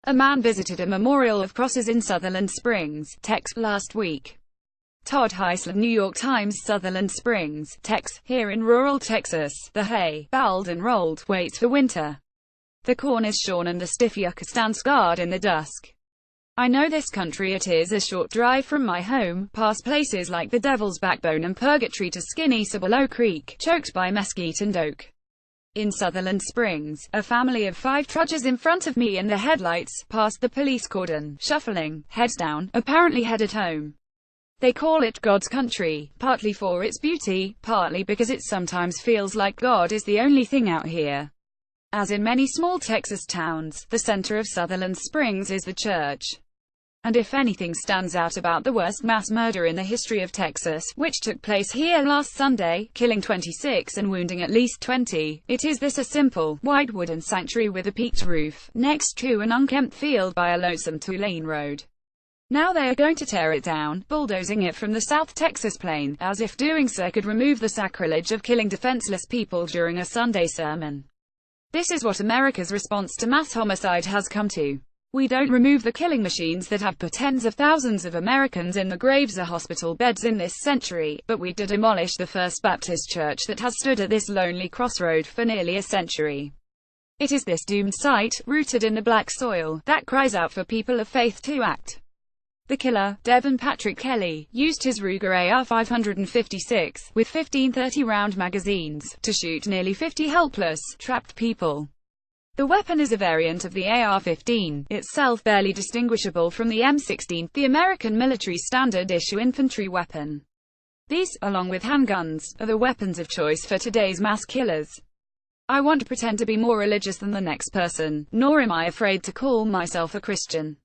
A man visited a memorial of crosses in Sutherland Springs, Texas, last week. Todd Heisler, New York Times. Sutherland Springs, Texas. Here in rural Texas, the hay, baled and rolled, waits for winter. The corn is shorn and the stiff yucca stands guard in the dusk. I know this country. It is a short drive from my home, past places like the Devil's Backbone and Purgatory to skinny Cibolo Creek, choked by mesquite and oak. In Sutherland Springs, a family of 5 trudges in front of me in the headlights, past the police cordon, shuffling, heads down, apparently headed home. They call it God's country, partly for its beauty, partly because it sometimes feels like God is the only thing out here. As in many small Texas towns, the center of Sutherland Springs is the church. And if anything stands out about the worst mass murder in the history of Texas, which took place here last Sunday, killing 26 and wounding at least 20, it is this: a simple, white wooden sanctuary with a peaked roof, next to an unkempt field by a lonesome 2-lane road. Now they are going to tear it down, bulldozing it from the South Texas plain, as if doing so could remove the sacrilege of killing defenseless people during a Sunday sermon. This is what America's response to mass homicide has come to. We don't remove the killing machines that have put tens of thousands of Americans in the graves or hospital beds in this century, but we do demolish the First Baptist Church that has stood at this lonely crossroad for nearly a century. It is this doomed site, rooted in the black soil, that cries out for people of faith to act. The killer, Devin Patrick Kelly, used his Ruger AR-556, with 15 30-round magazines, to shoot nearly 50 helpless, trapped people. The weapon is a variant of the AR-15, itself barely distinguishable from the M16, the American military standard-issue infantry weapon. These, along with handguns, are the weapons of choice for today's mass killers. I won't pretend to be more religious than the next person, nor am I afraid to call myself a Christian.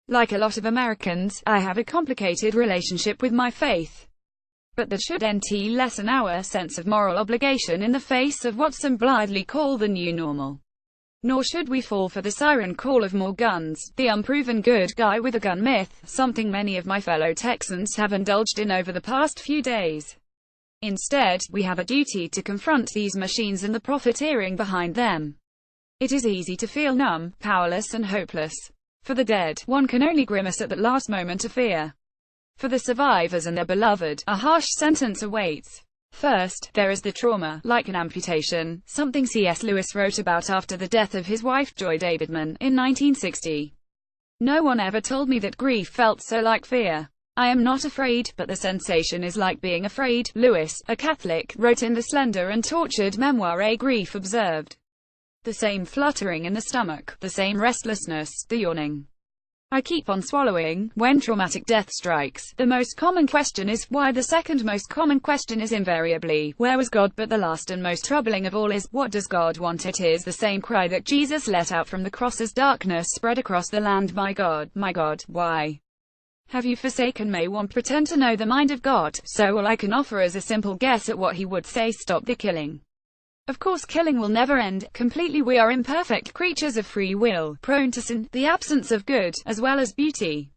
Like a lot of Americans, I have a complicated relationship with my faith. But that shouldn't lessen our sense of moral obligation in the face of what some blithely call the new normal. Nor should we fall for the siren call of more guns, the unproven good guy with a gun myth, something many of my fellow Texans have indulged in over the past few days. Instead, we have a duty to confront these machines and the profiteering behind them. It is easy to feel numb, powerless and hopeless. For the dead, one can only grimace at that last moment of fear. For the survivors and their beloved, a harsh sentence awaits. First, there is the trauma, like an amputation, something C.S. Lewis wrote about after the death of his wife Joy Davidman, in 1960. No one ever told me that grief felt so like fear. I am not afraid, but the sensation is like being afraid, Lewis, a Catholic, wrote in the slender and tortured memoir A Grief Observed. The same fluttering in the stomach, the same restlessness, the yawning. I keep on swallowing. When traumatic death strikes, the most common question is, why? The second most common question is invariably, where was God? But the last and most troubling of all is, what does God want? It is the same cry that Jesus let out from the cross as darkness spread across the land. My God, why have you forsaken me? Won't pretend to know the mind of God, so all I can offer is a simple guess at what he would say: stop the killing. Of course, killing will never end, completely. We are imperfect creatures of free will, prone to sin, the absence of good, as well as beauty.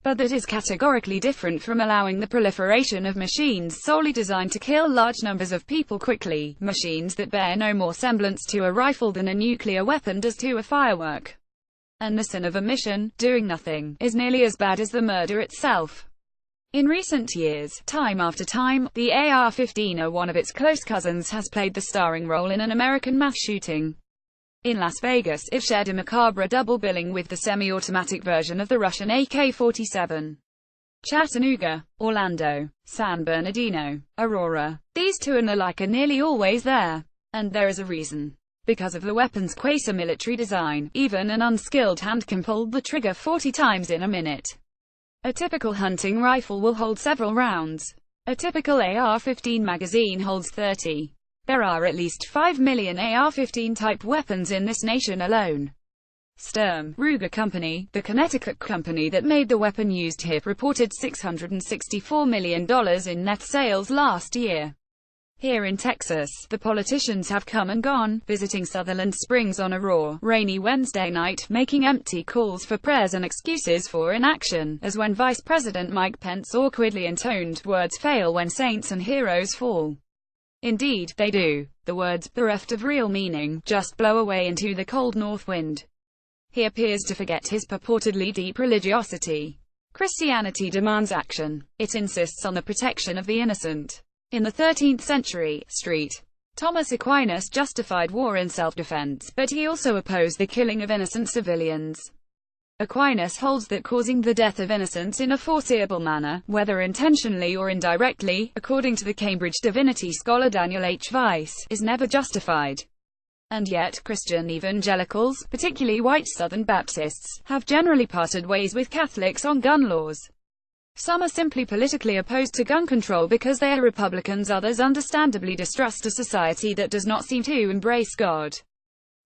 But that is categorically different from allowing the proliferation of machines solely designed to kill large numbers of people quickly, machines that bear no more semblance to a rifle than a nuclear weapon does to a firework. And the sin of omission, doing nothing, is nearly as bad as the murder itself. In recent years, time after time, the AR-15 or one of its close cousins has played the starring role in an American mass shooting. In Las Vegas, it shared a macabre double billing with the semi-automatic version of the Russian AK-47. Chattanooga, Orlando, San Bernardino, Aurora. These two and the like are nearly always there. And there is a reason. Because of the weapon's quasi-military design, even an unskilled hand can pull the trigger 40 times in a minute. A typical hunting rifle will hold several rounds. A typical AR-15 magazine holds 30. There are at least 5 million AR-15 type weapons in this nation alone. Sturm, Ruger Company, the Connecticut company that made the weapon used here, reported $664 million in net sales last year. Here in Texas, the politicians have come and gone, visiting Sutherland Springs on a raw, rainy Wednesday night, making empty calls for prayers and excuses for inaction, as when Vice President Mike Pence awkwardly intoned, words fail when saints and heroes fall. Indeed, they do. The words, bereft of real meaning, just blow away into the cold north wind. He appears to forget his purportedly deep religiosity. Christianity demands action. It insists on the protection of the innocent. In the 13th century, St. Thomas Aquinas justified war in self-defense, but he also opposed the killing of innocent civilians. Aquinas holds that causing the death of innocents in a foreseeable manner, whether intentionally or indirectly, according to the Cambridge divinity scholar Daniel H. Weiss, is never justified. And yet, Christian evangelicals, particularly white Southern Baptists, have generally parted ways with Catholics on gun laws. Some are simply politically opposed to gun control because they are Republicans, others understandably distrust a society that does not seem to embrace God.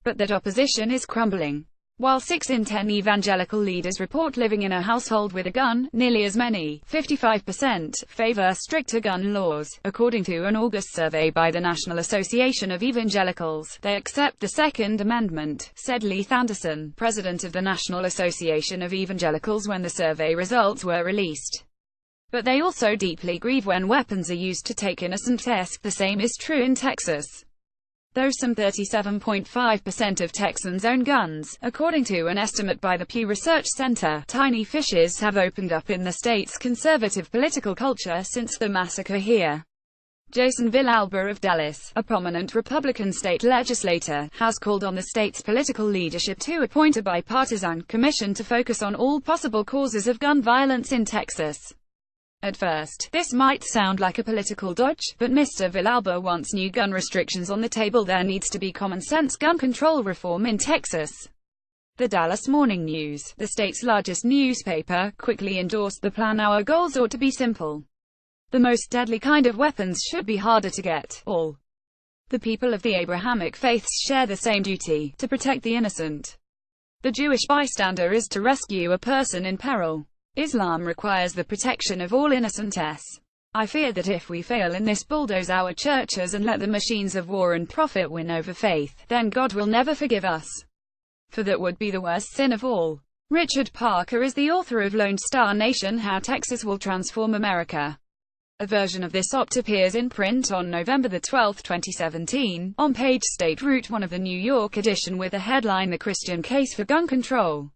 But that opposition is crumbling. While 6 in 10 evangelical leaders report living in a household with a gun, nearly as many, 55%, favor stricter gun laws. According to an August survey by the National Association of Evangelicals, they accept the Second Amendment, said Leith Anderson, president of the National Association of Evangelicals when the survey results were released. But they also deeply grieve when weapons are used to take innocent lives. The same is true in Texas. Though some 37.5% of Texans own guns, according to an estimate by the Pew Research Center, tiny fissures have opened up in the state's conservative political culture since the massacre here. Jason Villalba of Dallas, a prominent Republican state legislator, has called on the state's political leadership to appoint a bipartisan commission to focus on all possible causes of gun violence in Texas. At first, this might sound like a political dodge, but Mr. Villalba wants new gun restrictions on the table. There needs to be common-sense gun control reform in Texas. The Dallas Morning News, the state's largest newspaper, quickly endorsed the plan. Our goals ought to be simple. The most deadly kind of weapons should be harder to get. All the people of the Abrahamic faiths share the same duty, to protect the innocent. The Jewish bystander is to rescue a person in peril. Islam requires the protection of all innocents. I fear that if we fail in this, bulldoze our churches and let the machines of war and profit win over faith, then God will never forgive us. For that would be the worst sin of all. Richard Parker is the author of Lone Star Nation: How Texas Will Transform America. A version of this opt appears in print on November 12, 2017, on page State Route 1 of the New York edition with the headline The Christian Case for Gun Control.